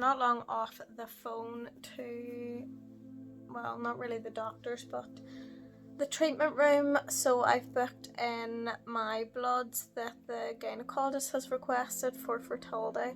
not long off the phone to, well, not really the doctors, but the treatment room. So I've booked in my bloods that the gynecologist has requested for fertility.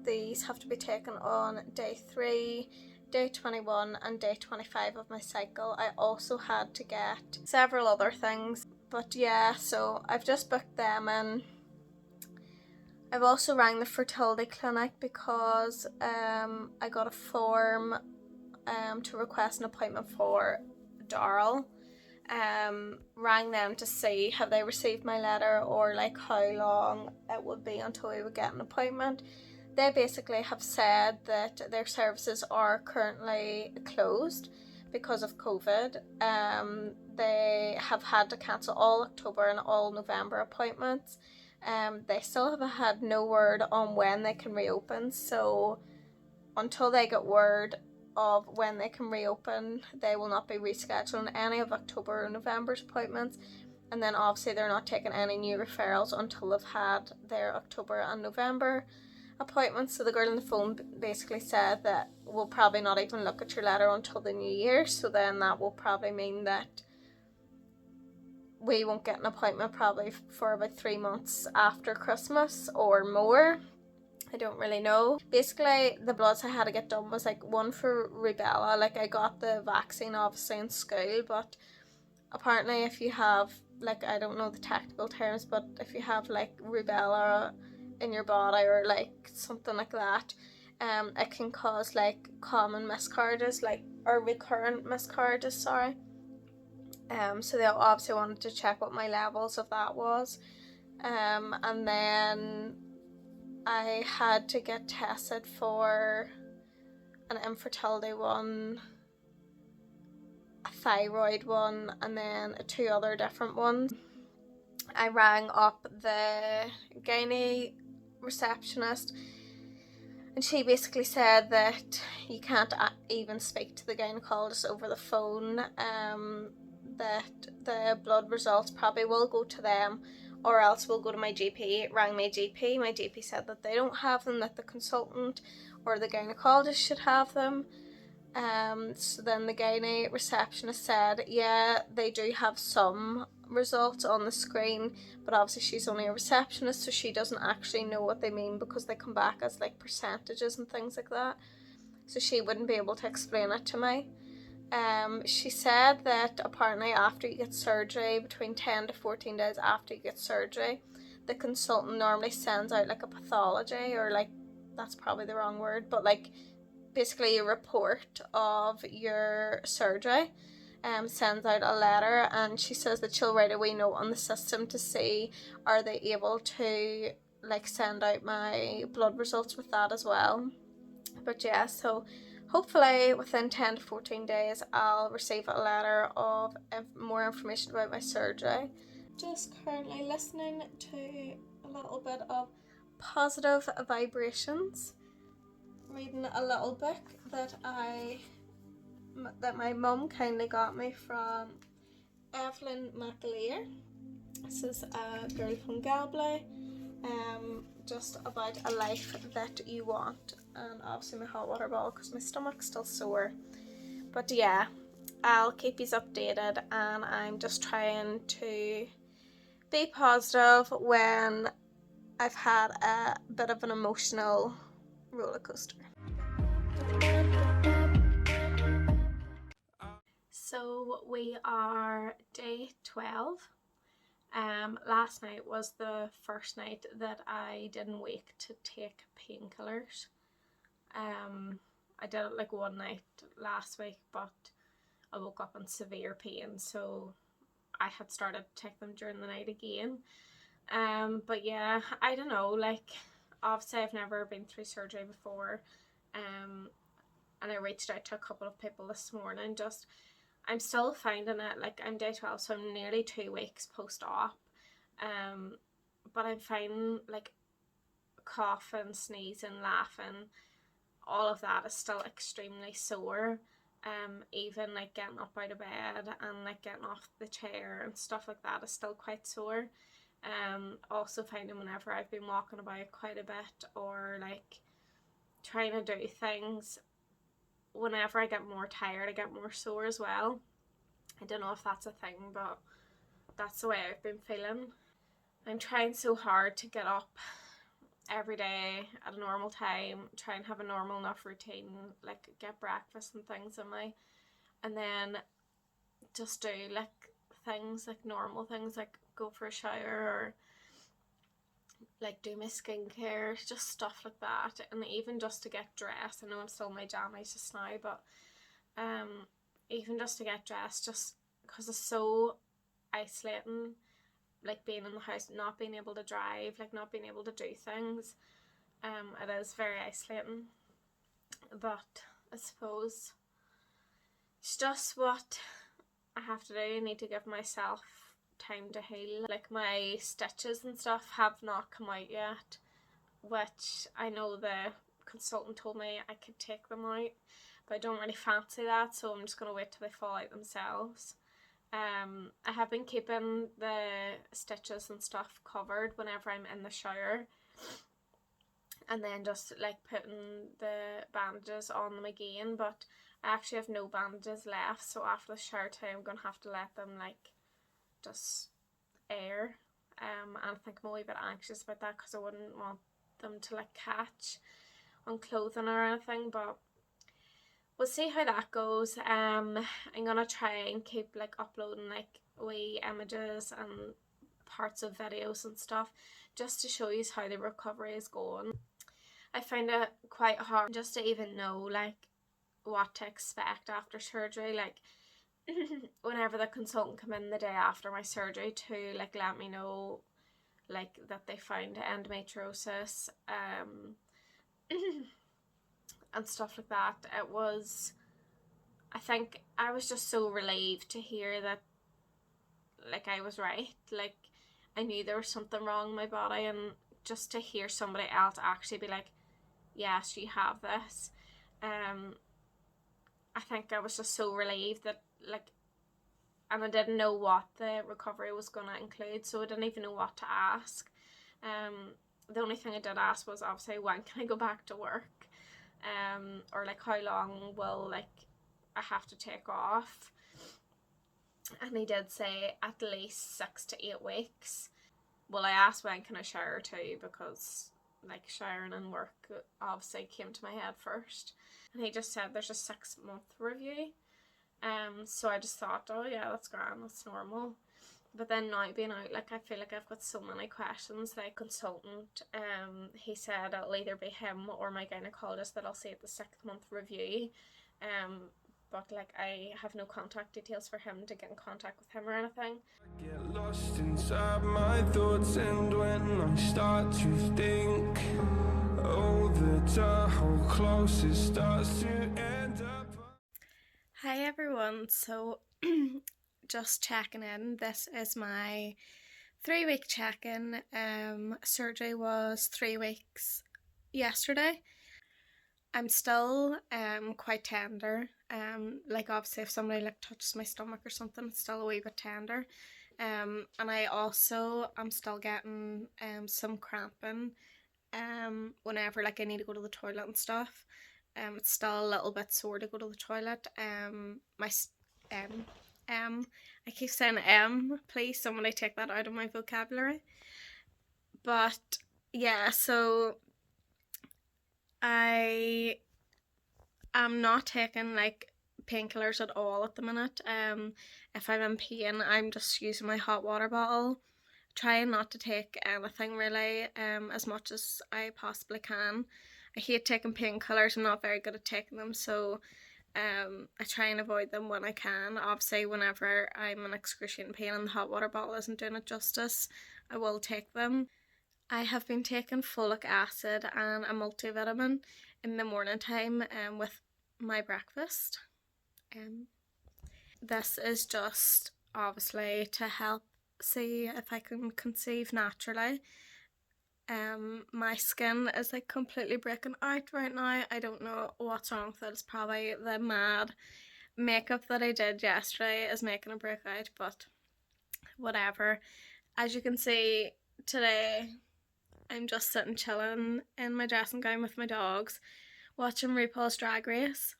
These have to be taken on day 3, day 21 and day 25 of my cycle. I also had to get several other things, but yeah, so I've just booked them in. I've also rang the fertility clinic because I got a form to request an appointment for Darryl. Rang them to see have they received my letter or like how long it would be until we would get an appointment. They basically have said that their services are currently closed because of COVID. They have had to cancel all October and all November appointments. They still have had no word on when they can reopen, so until they get word of when they can reopen, they will not be rescheduling any of October or November's appointments. And then obviously they're not taking any new referrals until they've had their October and November appointments. So the girl on the phone basically said that we'll probably not even look at your letter until the new year, so then that will probably mean that we won't get an appointment probably for about 3 months after Christmas or more. I don't really know. Basically, the bloods I had to get done was like one for rubella. Like I got the vaccine obviously in school, but apparently if you have, like, I don't know the technical terms, but if you have like rubella in your body or like something like that, it can cause like common miscarriages, like, or recurrent miscarriages, sorry. So they obviously wanted to check what my levels of that was. And then I had to get tested for an infertility one, a thyroid one, and then 2 other different ones. I rang up the gynae receptionist and she basically said that you can't even speak to the gynecologist over the phone, that the blood results probably will go to them or else we'll go to my GP. Rang my GP. My GP said that they don't have them, that the consultant or the gynecologist should have them. So then the gynae receptionist said, yeah, they do have some results on the screen, but obviously she's only a receptionist, so she doesn't actually know what they mean because they come back as like percentages and things like that. So she wouldn't be able to explain it to me. She said that apparently after you get surgery, between 10 to 14 days after you get surgery, the consultant normally sends out like a pathology, or like, that's probably the wrong word, but like basically a report of your surgery. Sends out a letter, and she says that she'll write a wee note on the system to see are they able to like send out my blood results with that as well. But yeah, so hopefully within 10 to 14 days I'll receive a letter of more information about my surgery. Just currently listening to a little bit of positive vibrations, reading a little book that my mum kindly got me from Evelyn McAleer. This is a girl from Galway, just about a life that you want, and obviously my hot water bottle because my stomach's still sore. But yeah, I'll keep you updated, and I'm just trying to be positive when I've had a bit of an emotional roller coaster. So we are day 12. Last night was the first night that I didn't wake to take painkillers. I did it like one night last week, but I woke up in severe pain, so I had started to take them during the night again. But yeah, I don't know, like, obviously I've never been through surgery before, and I reached out to a couple of people this morning. Just, I'm still finding it, like, I'm day 12, so I'm nearly 2 weeks post-op, but I'm finding, like, coughing, sneezing, laughing, all of that is still extremely sore. Even, like, getting up out of bed and, like, getting off the chair and stuff like that is still quite sore. Also finding whenever I've been walking about quite a bit or, like, trying to do things, whenever I get more tired, I get more sore as well. I don't know if that's a thing, but that's the way I've been feeling. I'm trying so hard to get up every day at a normal time, try and have a normal enough routine, like get breakfast and things in my, and then just do like things, like normal things, like go for a shower or like do my skincare, just stuff like that. And even just to get dressed, I know I'm still in my jammies just now, but even just to get dressed, just because it's so isolating, like being in the house, not being able to drive, like not being able to do things. It is very isolating, but I suppose it's just what I have to do. I need to give myself time to heal. Like my stitches and stuff have not come out yet, which I know the consultant told me I could take them out, but I don't really fancy that, so I'm just going to wait till they fall out themselves. I have been keeping the stitches and stuff covered whenever I'm in the shower, and then just like putting the bandages on them again, but I actually have no bandages left, so after the shower time I'm going to have to let them like just air. And I think I'm a wee bit anxious about that because I wouldn't want them to like catch on clothing or anything, but we'll see how that goes. I'm gonna try and keep like uploading like wee images and parts of videos and stuff just to show you how the recovery is going. I find it quite hard just to even know like what to expect after surgery, like whenever the consultant come in the day after my surgery to like let me know like that they found endometriosis and stuff like that. It was, I think I was just so relieved to hear that like I was right. Like I knew there was something wrong in my body, and just to hear somebody else actually be like, yes, you have this, I think I was just so relieved that like, and I didn't know what the recovery was going to include, so I didn't even know what to ask. The only thing I did ask was obviously when can I go back to work, or like how long will like I have to take off, and he did say at least 6 to 8 weeks. Well, I asked when can I shower too, because like showering and work obviously came to my head first, and he just said there's a 6-month review. So I just thought, oh yeah, that's grand, that's normal. But then now being out, like I feel like I've got so many questions. The consultant, he said it'll either be him or my gynecologist that I'll see at the 6th-month review. But like I have no contact details for him to get in contact with him or anything. I get lost inside my thoughts, and when I start to think, oh, the how close it starts to end up. Hi everyone, so just checking in. This is my 3-week check-in. Surgery was 3 weeks yesterday. I'm still quite tender. Like obviously if somebody like touches my stomach or something, it's still a wee bit tender. And I'm still getting some cramping whenever like I need to go to the toilet and stuff. It's still a little bit sore to go to the toilet. I keep saying please somebody take that out of my vocabulary. But yeah, so I am not taking like painkillers at all at the minute. If I'm in pain, I'm just using my hot water bottle, trying not to take anything really, as much as I possibly can. I hate taking painkillers. I'm not very good at taking them, so I try and avoid them when I can. Obviously, whenever I'm in excruciating pain and the hot water bottle isn't doing it justice, I will take them. I have been taking folic acid and a multivitamin in the morning time with my breakfast. This is just obviously to help see if I can conceive naturally. My skin is like completely breaking out right now. I don't know what's wrong with it. It's probably the mad makeup that I did yesterday is making a breakout, but whatever. As you can see today, I'm just sitting chilling in my dressing gown with my dogs. watching RuPaul's Drag Race.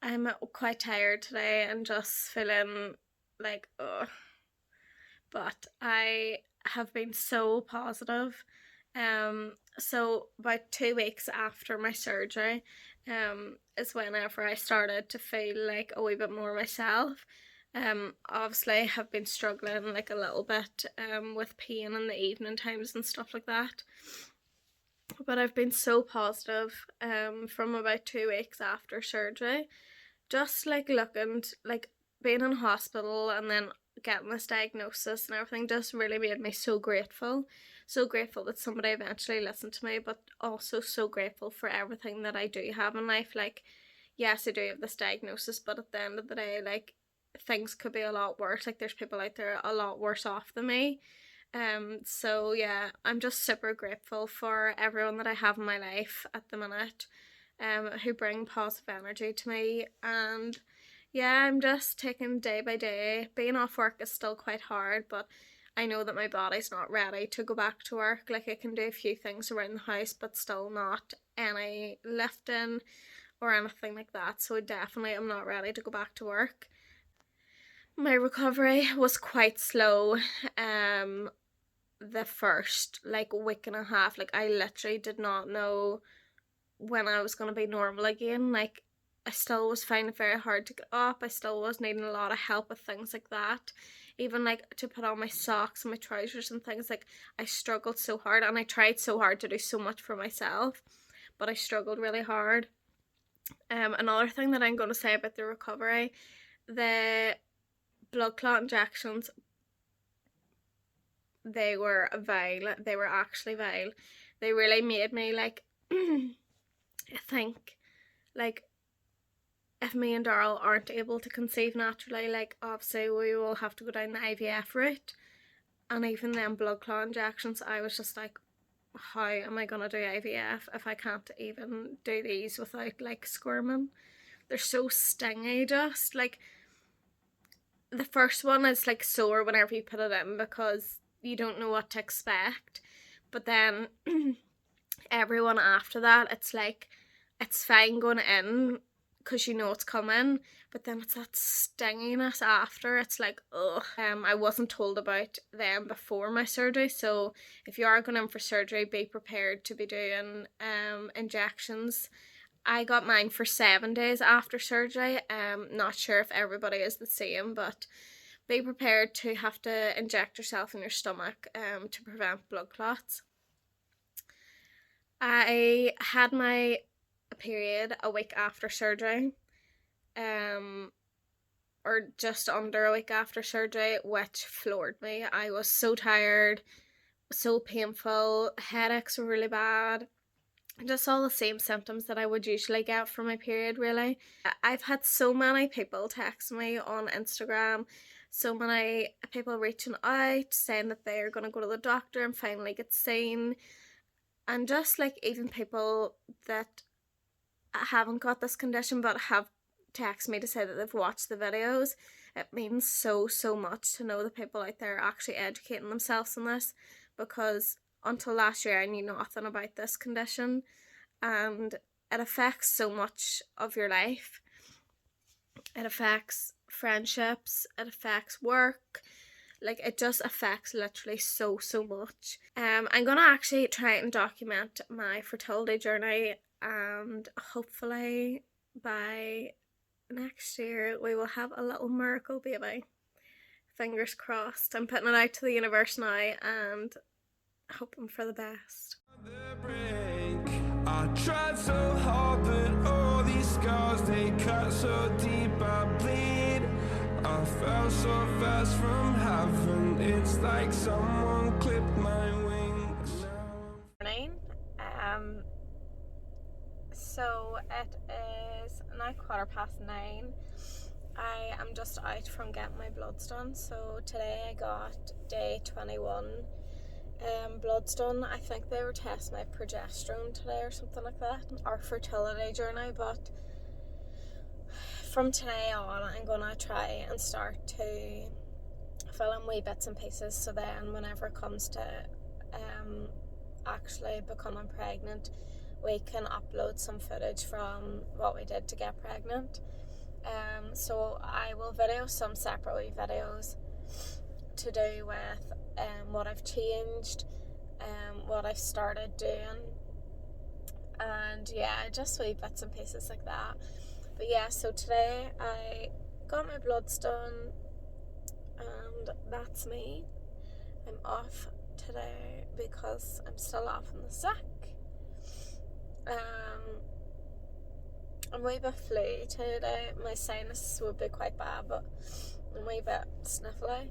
I'm quite tired today and just feeling like, ugh. But I have been so positive. So about 2 weeks after my surgery, is whenever I started to feel like a wee bit more myself. Obviously have been struggling like a little bit with pain in the evening times and stuff like that. But I've been so positive from about 2 weeks after surgery. Just like looking, like being in hospital and then getting this diagnosis and everything just really made me so grateful. So grateful that somebody eventually listened to me, but also so grateful for everything that I do have in life. Like, yes, I do have this diagnosis, but at the end of the day, like, things could be a lot worse. Like, there's people out there a lot worse off than me. So yeah, I'm just super grateful for everyone that I have in my life at the minute, who bring positive energy to me. And yeah, I'm just taking day by day. Being off work is still quite hard, but I know that my body's not ready to go back to work. Like, I can do a few things around the house, but still not any lifting or anything like that. So definitely I'm not ready to go back to work. My recovery was quite slow. The first like week and a half, like I literally did not know when I was gonna be normal again. Like, I still was finding it very hard to get up. I still was needing a lot of help with things like that. Even like to put on my socks and my trousers and things, like I struggled so hard, and I tried so hard to do so much for myself, but I struggled really hard. Another thing that I'm gonna say about the recovery, the blood clot injections, they were vile. They were actually vile. They really made me like think like if me and Daryl aren't able to conceive naturally, like obviously we will have to go down the IVF route. And even then blood clot injections, I was just like, how am I gonna do IVF if I can't even do these without like squirming? They're so stingy. Just like the first one is like sore whenever you put it in because you don't know what to expect, but then everyone after that, it's like it's fine going in because you know it's coming, but then it's that stinginess after. It's like, ugh. I wasn't told about them before my surgery, so if you are going in for surgery, be prepared to be doing injections. I got mine for 7 days after surgery. Not sure if everybody is the same, but be prepared to have to inject yourself in your stomach to prevent blood clots. I had my period a week after surgery, or just under a week after surgery, which floored me. I was so tired, so painful, headaches were really bad, just all the same symptoms that I would usually get from my period, really. I've had so many people text me on Instagram, so many people reaching out saying that they're going to go to the doctor and finally get seen, and just like even people that haven't got this condition but have texted me to say that they've watched the videos. It means so much to know that people out there are actually educating themselves on this, because until last year I knew nothing about this condition, and it affects so much of your life. It affects friendships, it affects work, like it just affects literally so much. I'm gonna actually try and document my fertility journey, and hopefully by next year we will have a little miracle baby. Fingers crossed. I'm putting it out to the universe now and hoping for the best. I tried so hard, but all these scars, they cut so deep, I bleed. I fell so fast from heaven, it's like someone clipped my wings. Morning. So it is now 9:15. I am just out from getting my bloods done. So today I got day 21 bloods done. I think they were testing my progesterone today or something like that, our fertility journey. But from today on, I'm gonna try and start to fill in wee bits and pieces, so then whenever it comes to actually becoming pregnant, we can upload some footage from what we did to get pregnant. So I will video some separate wee videos to do with what I've changed, what I've started doing, and yeah, just wee bits and pieces like that. But yeah, so today I got my bloods done, and that's me. I'm off today because I'm still off in the sick. I'm a wee bit flu today. My sinus would be quite bad, but I'm a wee bit sniffly.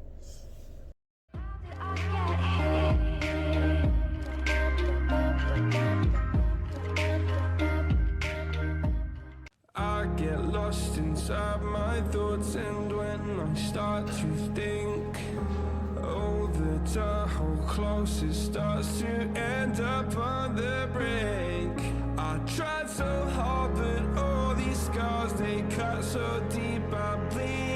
I get lost inside my thoughts, and when I start to think, oh, the door hold close, it starts to end up on the brink. I tried so hard, but all these scars, they cut so deep, I bleed.